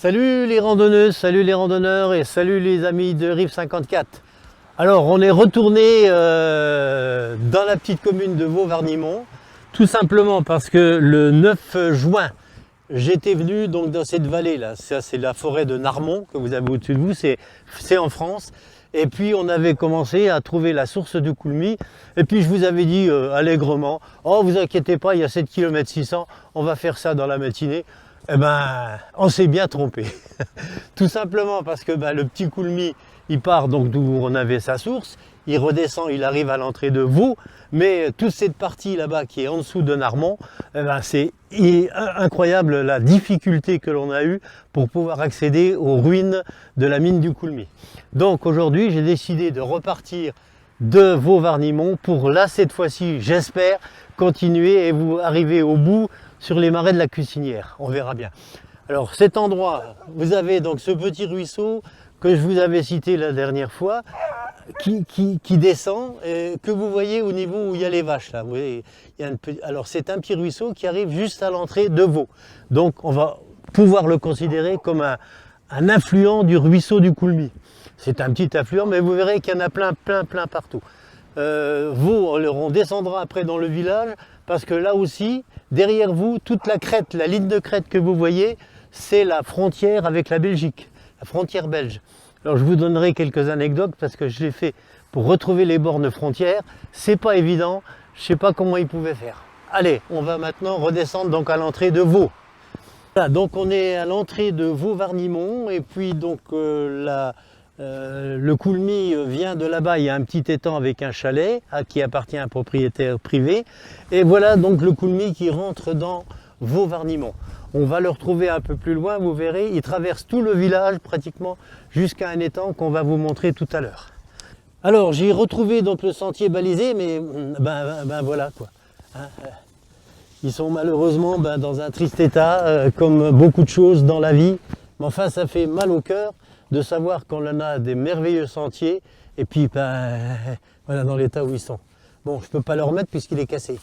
Salut les randonneuses, salut les randonneurs et salut les amis de Rive 54. Alors on est retourné dans la petite commune de Vaux-Varnimont, tout simplement parce que le 9 juin, j'étais venu donc dans cette vallée là, ça c'est la forêt de Narmont que vous avez au-dessus de vous, c'est en France. Et puis on avait commencé à trouver la source du Coulmy. Et puis je vous avais dit allègrement, oh vous inquiétez pas, il y a 7 km 600, on va faire ça dans la matinée. Eh ben, on s'est bien trompé. Tout simplement parce que le petit Coulmy, il part donc d'où on avait sa source, il redescend, il arrive à l'entrée de Vaux, mais toute cette partie là-bas qui est en dessous de Narmont, eh ben, c'est incroyable la difficulté que l'on a eue pour pouvoir accéder aux ruines de la mine du Coulmy. Donc aujourd'hui, j'ai décidé de repartir de Vaux-Varnimont pour là, cette fois-ci, j'espère, continuer et vous arriver au bout sur les marais de la Cussinière, on verra bien. Alors cet endroit, vous avez donc ce petit ruisseau que je vous avais cité la dernière fois, qui descend, et que vous voyez au niveau où il y a les vaches là. Vous voyez, alors c'est un petit ruisseau qui arrive juste à l'entrée de Vaux. Donc on va pouvoir le considérer comme un affluent du ruisseau du Coulmy. C'est un petit affluent, mais vous verrez qu'il y en a plein partout. Vaux, on descendra après dans le village, parce que là aussi, derrière vous, toute la crête, la ligne de crête que vous voyez, c'est la frontière avec la Belgique, la frontière belge. Alors je vous donnerai quelques anecdotes parce que je l'ai fait pour retrouver les bornes frontières. C'est pas évident, je sais pas comment ils pouvaient faire. Allez, on va maintenant redescendre donc à l'entrée de Vaux. Voilà, donc on est à l'entrée de Vaux-Varnimont et puis donc le Coulmy vient de là-bas, il y a un petit étang avec un chalet qui appartient à un propriétaire privé. Et voilà donc le Coulmy qui rentre dans Vaux-Varnimont. On va le retrouver un peu plus loin, vous verrez, il traverse tout le village pratiquement jusqu'à un étang qu'on va vous montrer tout à l'heure. Alors j'ai retrouvé donc le sentier balisé, mais voilà quoi. Ils sont malheureusement dans un triste état, comme beaucoup de choses dans la vie. Mais enfin ça fait mal au cœur de savoir qu'on en a des merveilleux sentiers et puis voilà dans l'état où ils sont. Bon, je ne peux pas le remettre puisqu'il est cassé.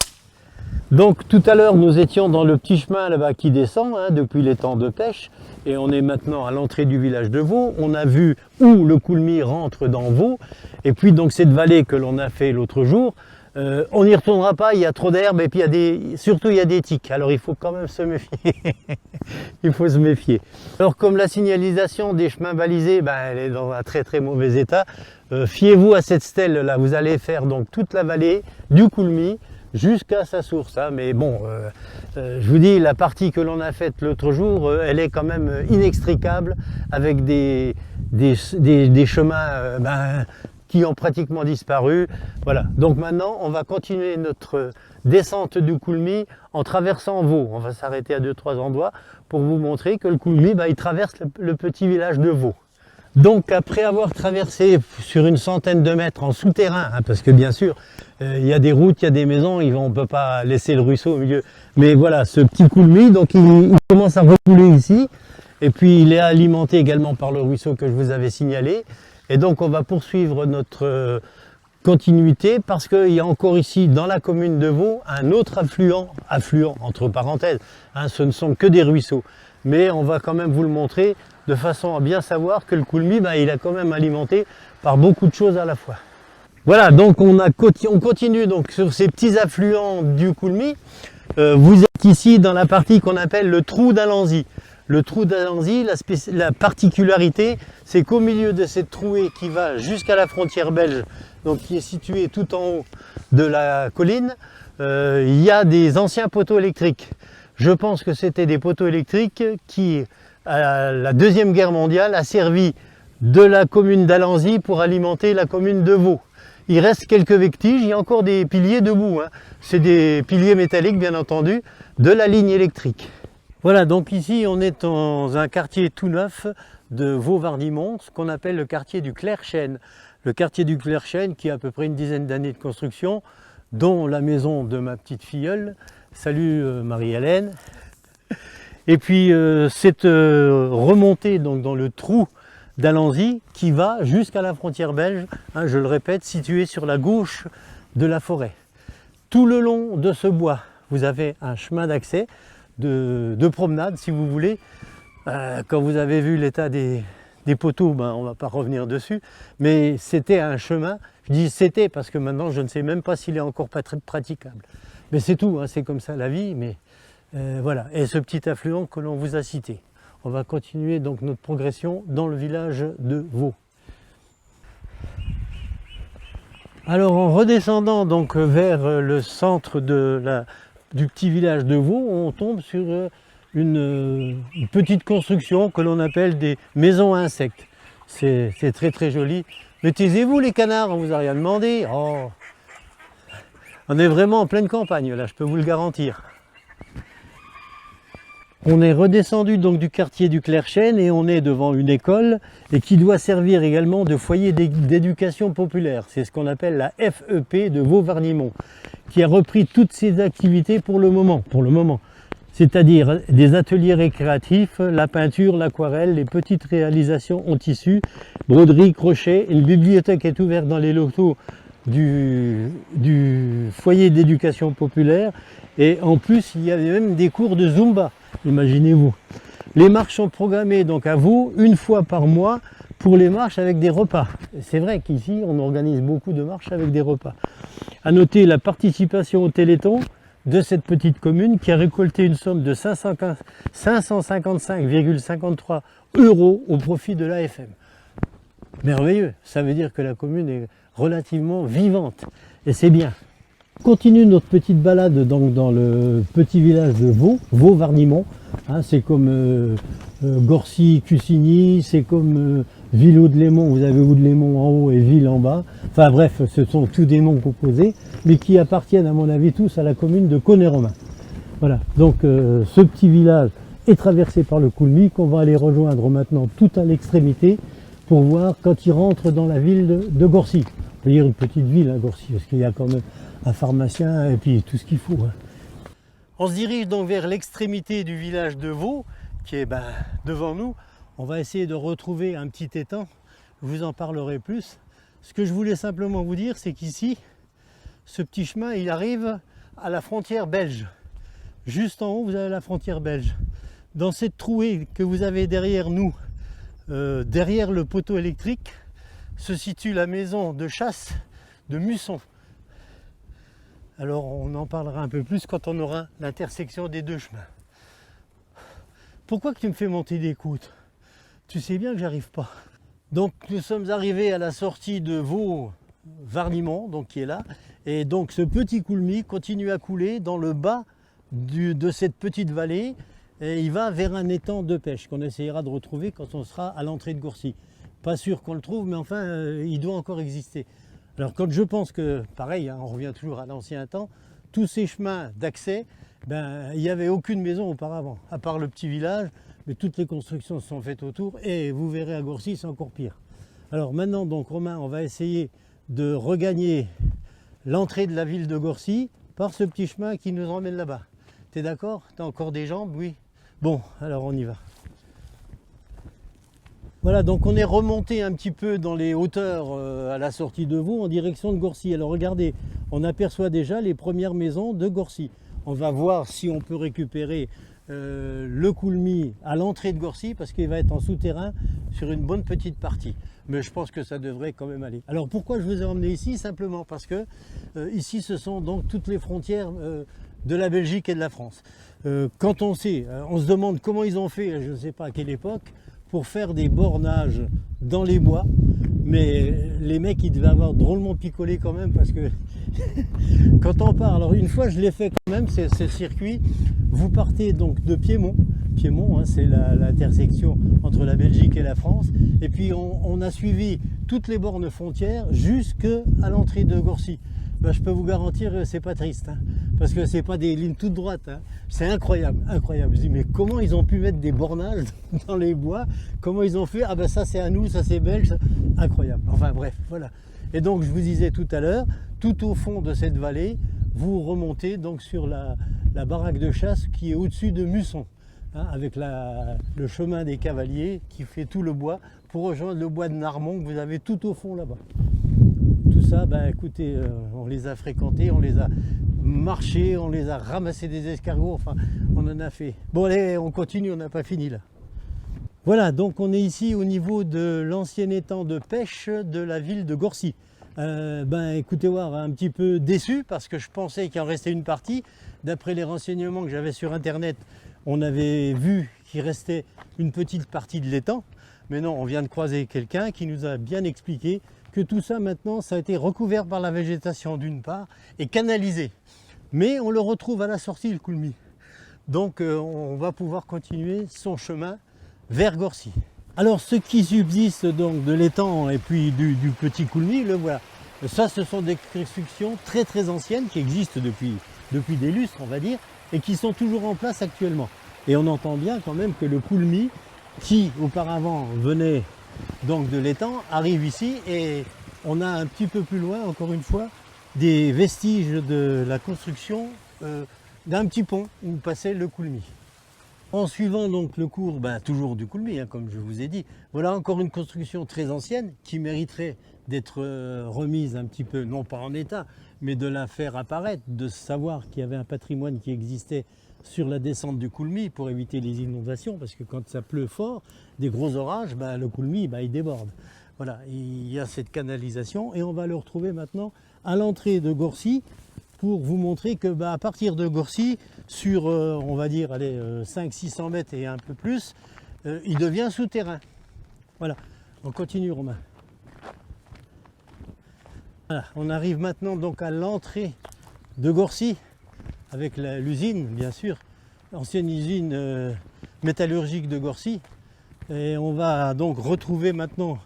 Donc tout à l'heure nous étions dans le petit chemin là-bas qui descend depuis l'étang de pêche et on est maintenant à l'entrée du village de Vaux. On a vu où le Coulmy rentre dans Vaux et puis donc cette vallée que l'on a fait l'autre jour. On n'y retournera pas, il y a trop d'herbe et puis surtout il y a des tiques, alors il faut quand même se méfier. Il faut se méfier. Alors comme la signalisation des chemins balisés, elle est dans un très mauvais état, fiez-vous à cette stèle là, vous allez faire donc toute la vallée du Coulmy jusqu'à sa source. Mais bon, je vous dis, la partie que l'on a faite l'autre jour, elle est quand même inextricable avec des chemins qui ont pratiquement disparu. Voilà, donc maintenant on va continuer notre descente du Coulmy en traversant Vaux. On va s'arrêter à 2-3 endroits pour vous montrer que le Coulmy il traverse le petit village de Vaux. Donc après avoir traversé sur une centaine de mètres en souterrain, parce que bien sûr il y a des routes, il y a des maisons, on ne peut pas laisser le ruisseau au milieu, mais voilà ce petit Coulmy, donc il commence à recouler ici et puis il est alimenté également par le ruisseau que je vous avais signalé. Et donc on va poursuivre notre continuité parce qu'il y a encore ici dans la commune de Vaux un autre affluent entre parenthèses, ce ne sont que des ruisseaux. Mais on va quand même vous le montrer de façon à bien savoir que le Coulmy il est quand même alimenté par beaucoup de choses à la fois. Voilà, donc on continue donc sur ces petits affluents du Coulmy. Vous êtes ici dans la partie qu'on appelle le trou d'Alanzy. Le trou d'Alanzy, la particularité, c'est qu'au milieu de cette trouée qui va jusqu'à la frontière belge, donc qui est située tout en haut de la colline, il y a des anciens poteaux électriques. Je pense que c'était des poteaux électriques qui, à la Deuxième Guerre mondiale, a servi de la commune d'Alanzy pour alimenter la commune de Vaux. Il reste quelques vestiges, il y a encore des piliers debout. C'est des piliers métalliques, bien entendu, de la ligne électrique. Voilà, donc ici on est dans un quartier tout neuf de Vaux-Varnimont, ce qu'on appelle le quartier du Clerchêne. Le quartier du Clerchêne qui a à peu près une dizaine d'années de construction, dont la maison de ma petite filleule. Salut Marie-Hélène. Et puis cette remontée donc, dans le trou d'Alanzy qui va jusqu'à la frontière belge, je le répète, située sur la gauche de la forêt. Tout le long de ce bois, vous avez un chemin d'accès, de promenade si vous voulez, Quand vous avez vu l'état des poteaux, ben, on ne va pas revenir dessus, mais c'était un chemin. Je dis c'était parce que maintenant je ne sais même pas s'il est encore pas très praticable. Mais c'est tout, hein, c'est comme ça la vie, mais voilà. Et ce petit affluent que l'on vous a cité. On va continuer donc notre progression dans le village de Vaux. Alors en redescendant donc vers le centre du petit village de Vaux, on tombe sur une petite construction que l'on appelle des maisons à insectes. C'est très très joli. Mais taisez-vous les canards, on vous a rien demandé. Oh. On est vraiment en pleine campagne là, je peux vous le garantir. On est redescendu donc du quartier du Clerchêne et on est devant une école et qui doit servir également de foyer d'éducation populaire. C'est ce qu'on appelle la FEP de Vaux-Varnimont, qui a repris toutes ses activités pour le moment. C'est-à-dire des ateliers récréatifs, la peinture, l'aquarelle, les petites réalisations en tissu, broderie, crochet. Une bibliothèque est ouverte dans les locaux du foyer d'éducation populaire et en plus il y avait même des cours de Zumba, imaginez-vous. Les marches sont programmées donc à Vaux une fois par mois pour les marches avec des repas. C'est vrai qu'ici on organise beaucoup de marches avec des repas. À noter la participation au Téléthon de cette petite commune qui a récolté une somme de 555,53 € au profit de l'AFM. Merveilleux, ça veut dire que la commune est relativement vivante et c'est bien. On continue notre petite balade donc dans le petit village de Vaux, Vaux-Varnimont. Hein, c'est comme Gorcy-Cussigny, c'est comme Ville-Haut-de-Lémont, vous avez Haut-de-Lémont en haut et Ville en bas. Enfin bref, ce sont tous des noms composés, mais qui appartiennent à mon avis tous à la commune de Caunet-Romain. Voilà, donc ce petit village est traversé par le Coulmy qu'on va aller rejoindre maintenant tout à l'extrémité pour voir quand il rentre dans la ville de Gorcy. On peut dire une petite ville, hein, Gorcy, parce qu'il y a quand même un pharmacien et puis tout ce qu'il faut. Hein. On se dirige donc vers l'extrémité du village de Vaux, qui est devant nous. On va essayer de retrouver un petit étang, je vous en parlerai plus. Ce que je voulais simplement vous dire, c'est qu'ici, ce petit chemin, il arrive à la frontière belge. Juste en haut, vous avez la frontière belge. Dans cette trouée que vous avez derrière nous, derrière le poteau électrique, se situe la maison de chasse de Musson. Alors on en parlera un peu plus quand on aura l'intersection des deux chemins. Pourquoi que tu me fais monter des côtes? Tu sais bien que j'arrive pas. Donc nous sommes arrivés à la sortie de Vaux-Varnimont, donc qui est là, et donc ce petit Coulmy continue à couler dans le bas de cette petite vallée, et il va vers un étang de pêche qu'on essayera de retrouver quand on sera à l'entrée de Gorcy. Pas sûr qu'on le trouve, mais enfin il doit encore exister. Alors quand je pense que, pareil, hein, on revient toujours à l'ancien temps, tous ces chemins d'accès, il n'y avait aucune maison auparavant, à part le petit village, mais toutes les constructions se sont faites autour, et vous verrez à Gorcy, c'est encore pire. Alors maintenant, donc Romain, on va essayer de regagner l'entrée de la ville de Gorcy par ce petit chemin qui nous emmène là-bas. T'es d'accord? T'as encore des jambes? Oui. Bon, alors on y va. Voilà, donc on est remonté un petit peu dans les hauteurs à la sortie de Vaux en direction de Gorcy. Alors regardez, on aperçoit déjà les premières maisons de Gorcy. On va voir si on peut récupérer le Coulmy à l'entrée de Gorcy parce qu'il va être en souterrain sur une bonne petite partie. Mais je pense que ça devrait quand même aller. Alors pourquoi je vous ai emmené ici? Simplement parce que ici ce sont donc toutes les frontières de la Belgique et de la France. Quand on sait, on se demande comment ils ont fait, je ne sais pas à quelle époque, pour faire des bornages dans les bois, mais les mecs ils devaient avoir drôlement picolé quand même parce que quand on part, alors une fois je l'ai fait quand même, c'est ce circuit, vous partez donc de Piémont, hein, c'est l'intersection entre la Belgique et la France, et puis on a suivi toutes les bornes frontières jusqu'à l'entrée de Gorcy. Je peux vous garantir c'est pas triste, hein, parce que c'est pas des lignes toutes droites, hein. C'est incroyable, incroyable. Je dis mais comment ils ont pu mettre des bornages dans les bois? Comment ils ont fait? Ah ça c'est à nous, ça c'est belge, ça... Incroyable. Enfin bref, voilà. Et donc je vous disais tout à l'heure, tout au fond de cette vallée, vous remontez donc sur la baraque de chasse qui est au-dessus de Musson, hein, avec le chemin des cavaliers qui fait tout le bois pour rejoindre le bois de Narmont que vous avez tout au fond là-bas. Tout ça, écoutez, on les a fréquentés, on les a marchés, on les a ramassés des escargots, enfin, on en a fait. Bon allez, on continue, on n'a pas fini là. Voilà, donc on est ici au niveau de l'ancien étang de pêche de la ville de Gorcy. Écoutez voir, un petit peu déçu parce que je pensais qu'il en restait une partie. D'après les renseignements que j'avais sur internet, on avait vu qu'il restait une petite partie de l'étang. Mais non, on vient de croiser quelqu'un qui nous a bien expliqué que tout ça maintenant, ça a été recouvert par la végétation d'une part et canalisé. Mais on le retrouve à la sortie, le Coulmy. Donc on va pouvoir continuer son chemin vers Gorcy. Alors ce qui subsiste donc de l'étang et puis du petit Coulmy, le voilà. Ça, ce sont des constructions très très anciennes qui existent depuis des lustres, on va dire, et qui sont toujours en place actuellement. Et on entend bien quand même que le Coulmy, qui auparavant venait donc de l'étang, arrive ici et on a un petit peu plus loin, encore une fois, des vestiges de la construction d'un petit pont où passait le Coulmy. En suivant donc le cours, toujours du Coulmy, comme je vous ai dit, voilà encore une construction très ancienne qui mériterait d'être remise un petit peu, non pas en état, mais de la faire apparaître, de savoir qu'il y avait un patrimoine qui existait sur la descente du Coulmy pour éviter les inondations, parce que quand ça pleut fort, des gros orages, le Coulmy il déborde. Voilà, il y a cette canalisation et on va le retrouver maintenant à l'entrée de Gorcy, pour vous montrer que à partir de Gorcy, sur on va dire 500-600 mètres et un peu plus, il devient souterrain. Voilà, on continue Romain. Voilà, on arrive maintenant donc à l'entrée de Gorcy, avec l'usine bien sûr, l'ancienne usine métallurgique de Gorcy. Et on va donc retrouver maintenant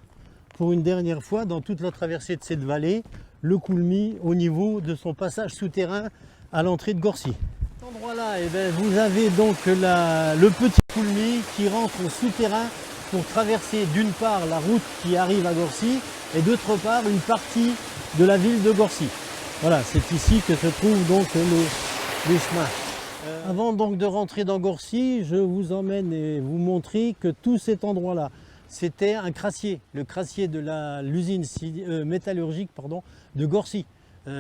pour une dernière fois dans toute la traversée de cette vallée, le Coulmy au niveau de son passage souterrain à l'entrée de Gorcy. À cet endroit-là, vous avez donc le petit Coulmy qui rentre au souterrain pour traverser d'une part la route qui arrive à Gorcy et d'autre part une partie de la ville de Gorcy. Voilà, c'est ici que se trouvent donc les chemins. Avant donc de rentrer dans Gorcy, je vous emmène et vous montrer que tout cet endroit-là, c'était un crassier, le crassier de l'usine métallurgique de Gorcy.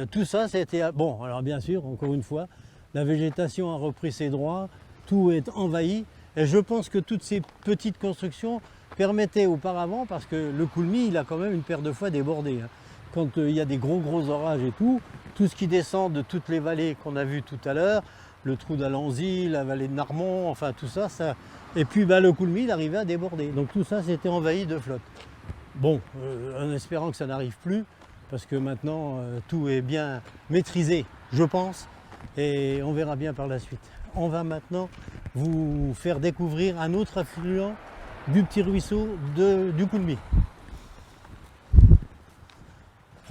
Tout ça, c'était... Bon, alors bien sûr, encore une fois, la végétation a repris ses droits, tout est envahi. Et je pense que toutes ces petites constructions permettaient auparavant, parce que le Coulmy, il a quand même une paire de fois débordé. Quand il y a des gros orages et tout ce qui descend de toutes les vallées qu'on a vues tout à l'heure, le trou d'Alanzy, la vallée de Narmont, enfin tout ça, et puis le Coulmy, il arrivait à déborder. Donc tout ça, c'était envahi de flotte. Bon, en espérant que ça n'arrive plus, parce que maintenant, tout est bien maîtrisé, je pense, et on verra bien par la suite. On va maintenant vous faire découvrir un autre affluent du petit ruisseau du Coulmy.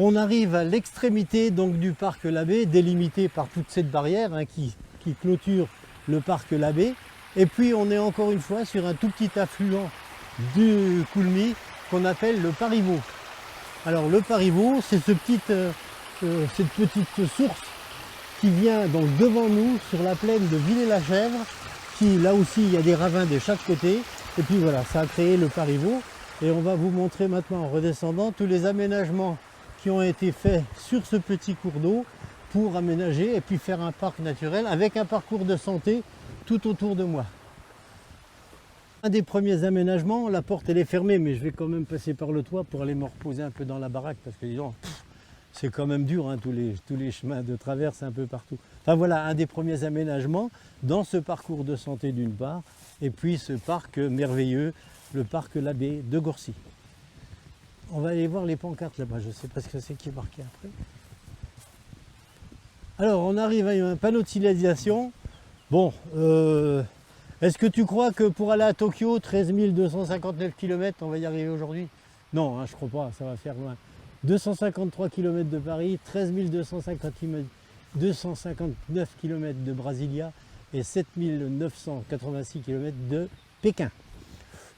On arrive à l'extrémité donc du parc Labbé, délimité par toute cette barrière qui clôture le parc Labbé. Et puis on est encore une fois sur un tout petit affluent du Coulmy qu'on appelle le Pariveau. Alors le Pariveau, c'est cette petite source qui vient donc devant nous sur la plaine de Villers-la-Chèvre, qui là aussi il y a des ravins de chaque côté. Et puis voilà, ça a créé le Pariveau. Et on va vous montrer maintenant en redescendant tous les aménagements qui ont été faits sur ce petit cours d'eau pour aménager et puis faire un parc naturel avec un parcours de santé tout autour de moi. Un des premiers aménagements, la porte elle est fermée, mais je vais quand même passer par le toit pour aller me reposer un peu dans la baraque parce que disons, c'est quand même dur, tous les chemins de traverse un peu partout. Enfin voilà, un des premiers aménagements dans ce parcours de santé d'une part, et puis ce parc merveilleux, le parc Labbé de Gorcy. On va aller voir les pancartes là-bas, je ne sais pas ce que c'est qui est marqué après. Alors on arrive à un panneau de signalisation. Bon, est-ce que tu crois que pour aller à Tokyo, 13 259 km, on va y arriver aujourd'hui? Non, je ne crois pas, ça va faire loin. 253 km de Paris, 13 259 km de Brasilia et 7 986 km de Pékin.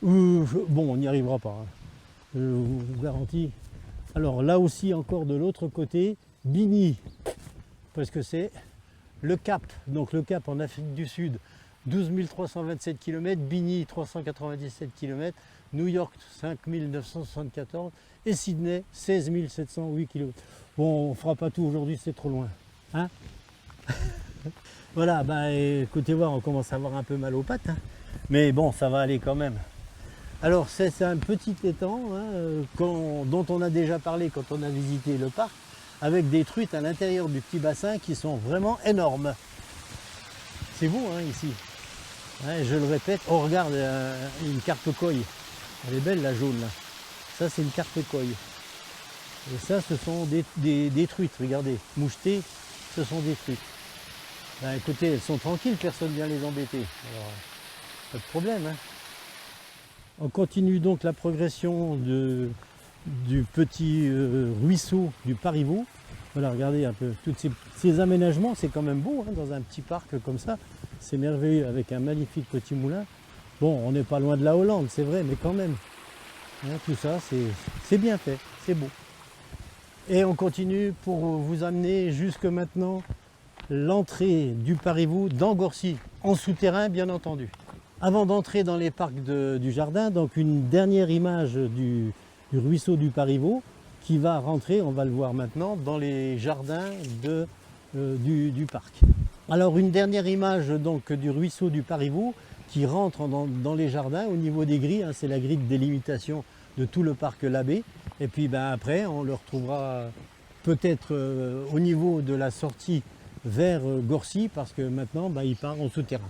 Bon, on n'y arrivera pas, je vous garantis. Alors là aussi, encore de l'autre côté, Bini, parce que c'est le Cap. Donc le Cap en Afrique du Sud, 12 327 km, Bini 397 km, New York 5 974 et Sydney 16 708 km. Bon, on ne fera pas tout aujourd'hui, c'est trop loin. Voilà, écoutez voir, on commence à avoir un peu mal aux pattes. Mais bon, ça va aller quand même. Alors c'est un petit étang hein, dont on a déjà parlé quand on a visité le parc, avec des truites à l'intérieur du petit bassin qui sont vraiment énormes. C'est beau hein, ici. Ouais, je le répète, on regarde une carpe koi. Elle est belle la jaune là. Ça c'est une carpe koi. Et ça ce sont des truites, regardez, mouchetées, ce sont des truites. Ben, écoutez, elles sont tranquilles, personne ne vient les embêter. Alors, pas de problème. Hein. On continue donc la progression du petit ruisseau du Pariveau. Voilà, regardez un peu, tous ces aménagements, c'est quand même beau hein, dans un petit parc comme ça. C'est merveilleux avec un magnifique petit moulin. Bon, on n'est pas loin de la Hollande, c'est vrai, mais quand même. Hein, tout ça, c'est bien fait, c'est beau. Et on continue pour vous amener jusque maintenant l'entrée du Pariveau dans Gorcy, en souterrain bien entendu. Avant d'entrer dans les parcs du jardin, donc une dernière image du ruisseau du Pariveau qui va rentrer, on va le voir maintenant, dans les jardins du parc. Alors une dernière image donc du ruisseau du Pariveau qui rentre dans les jardins au niveau des grilles, hein, c'est la grille de délimitation de tout le parc Labbé. Et puis ben, après on le retrouvera peut-être au niveau de la sortie vers Gorcy parce que maintenant ben, il part en souterrain.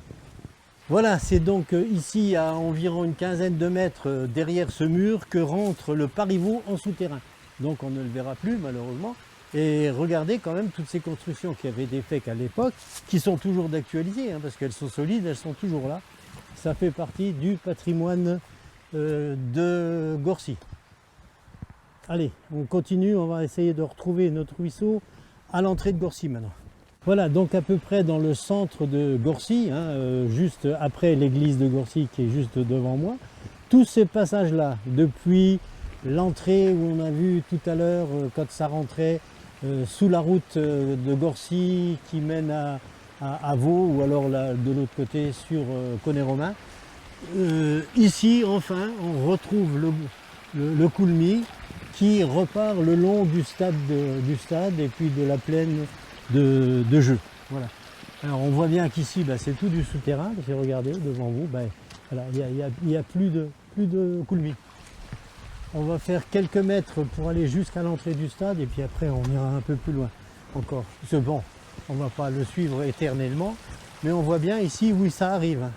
Voilà, c'est donc ici à environ une quinzaine de mètres derrière ce mur que rentre le Pariveau en souterrain. Donc on ne le verra plus malheureusement. Et regardez quand même toutes ces constructions qui avaient été faites à l'époque, qui sont toujours d'actualité, hein, parce qu'elles sont solides, elles sont toujours là. Ça fait partie du patrimoine de Gorcy. Allez, on continue, on va essayer de retrouver notre ruisseau à l'entrée de Gorcy maintenant. Voilà, donc à peu près dans le centre de Gorcy, hein, juste après l'église de Gorcy qui est juste devant moi. Tous ces passages-là, depuis l'entrée où on a vu tout à l'heure quand ça rentrait sous la route de Gorcy qui mène à Vaud ou alors là, de l'autre côté sur Caunet-Romain. Ici, enfin, on retrouve le Coulmy qui repart le long du stade et puis de la plaine de jeu. Voilà. Alors on voit bien qu'ici bah, c'est tout du souterrain, parce que regardez devant vous, bah, voilà, il n'y a plus de Coulmy. On va faire quelques mètres pour aller jusqu'à l'entrée du stade et puis après on ira un peu plus loin encore. C'est bon, on ne va pas le suivre éternellement, mais on voit bien ici où ça arrive.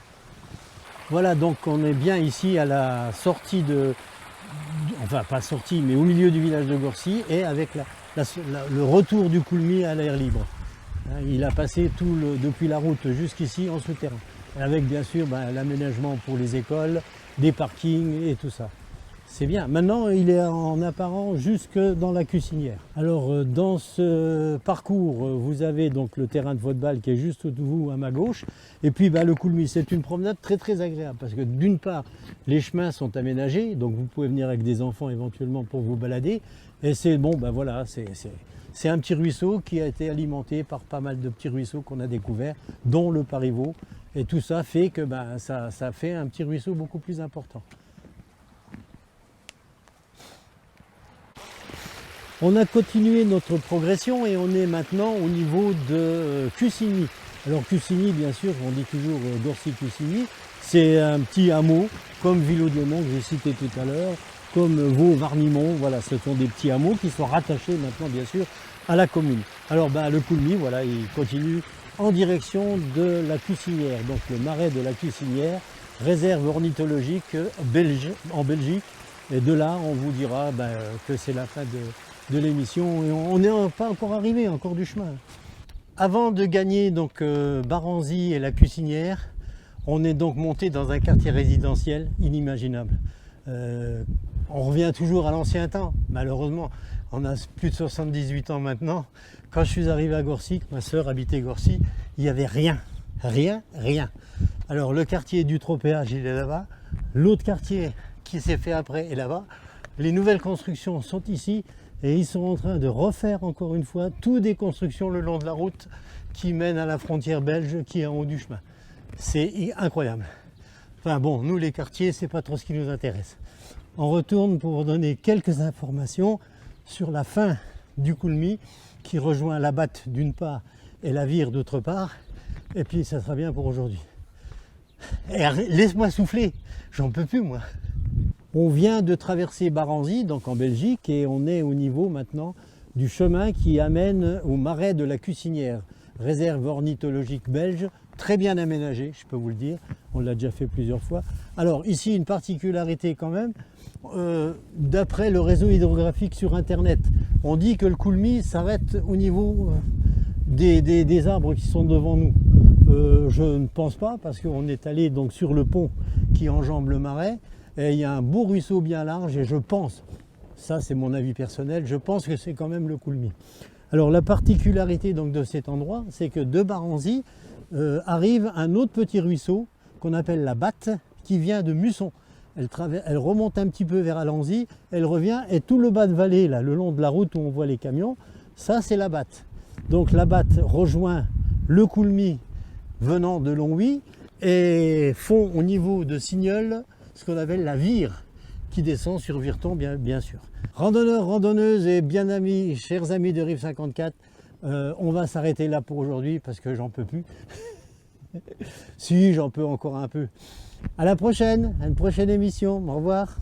Voilà, donc on est bien ici à la sortie enfin pas sortie, mais au milieu du village de Gorcy et avec le retour du Coulmy à l'air libre. Il a passé depuis la route jusqu'ici en souterrain, avec bien sûr l'aménagement pour les écoles, des parkings et tout ça. C'est bien. Maintenant, il est en apparent jusque dans la Cussinière. Alors, dans ce parcours, vous avez donc le terrain de football qui est juste de vous à ma gauche. Et puis, le Coulmy, c'est une promenade très très agréable parce que d'une part, les chemins sont aménagés, donc vous pouvez venir avec des enfants éventuellement pour vous balader. Et c'est bon, voilà, c'est un petit ruisseau qui a été alimenté par pas mal de petits ruisseaux qu'on a découverts, dont le Pariveau. Et tout ça fait que ça fait un petit ruisseau beaucoup plus important. On a continué notre progression et on est maintenant au niveau de Cussigny. Alors Cussigny, bien sûr, on dit toujours Gorcy-Cussigny, c'est un petit hameau comme Villaudiemont que j'ai cité tout à l'heure, comme Vaux-Varnimont, voilà, ce sont des petits hameaux qui sont rattachés maintenant, bien sûr, à la commune. Alors le Coulmy, voilà, il continue en direction de la Cussinière, donc le marais de la Cussinière, réserve ornithologique en Belgique. Et de là, on vous dira que c'est la fin de l'émission et on n'est pas encore arrivé, encore du chemin. Avant de gagner donc Baranzy et la Cussinière, on est donc monté dans un quartier résidentiel inimaginable. On revient toujours à l'ancien temps, malheureusement. On a plus de 78 ans maintenant. Quand je suis arrivé à Gorcy, ma sœur habitait Gorcy, il n'y avait rien. Rien. Alors le quartier du Tropéage, il est là-bas. L'autre quartier qui s'est fait après est là-bas. Les nouvelles constructions sont ici et ils sont en train de refaire encore une fois toutes des constructions le long de la route qui mène à la frontière belge qui est en haut du chemin. C'est incroyable. Enfin bon, nous les quartiers, c'est pas trop ce qui nous intéresse. On retourne pour vous donner quelques informations sur la fin du Coulmy qui rejoint la Batte d'une part et la Vire d'autre part. Et puis ça sera bien pour aujourd'hui. Laisse-moi souffler, j'en peux plus moi. On vient de traverser Baranzy, donc en Belgique, et on est au niveau maintenant du chemin qui amène au marais de la Cussinière, réserve ornithologique belge, très bien aménagée, je peux vous le dire, on l'a déjà fait plusieurs fois. Alors ici, une particularité quand même, d'après le réseau hydrographique sur Internet, on dit que le Coulmy s'arrête au niveau des arbres qui sont devant nous. Je ne pense pas, parce qu'on est allé donc sur le pont qui enjambe le marais, et il y a un beau ruisseau bien large, et je pense, ça c'est mon avis personnel, je pense que c'est quand même le Coulmy. Alors la particularité donc de cet endroit, c'est que de Baranzy arrive un autre petit ruisseau qu'on appelle la Batte, qui vient de Musson. Elle remonte un petit peu vers Alanzy, elle revient, et tout le bas de vallée, là, le long de la route où on voit les camions, ça c'est la Batte. Donc la Batte rejoint le Coulmy venant de Longwy et font au niveau de Signol ce qu'on appelle la Vire, qui descend sur Virton bien sûr. Randonneurs, randonneuses et bien amis, chers amis de Rive 54, on va s'arrêter là pour aujourd'hui parce que j'en peux plus. Si, j'en peux encore un peu. À la prochaine, à une prochaine émission. Au revoir.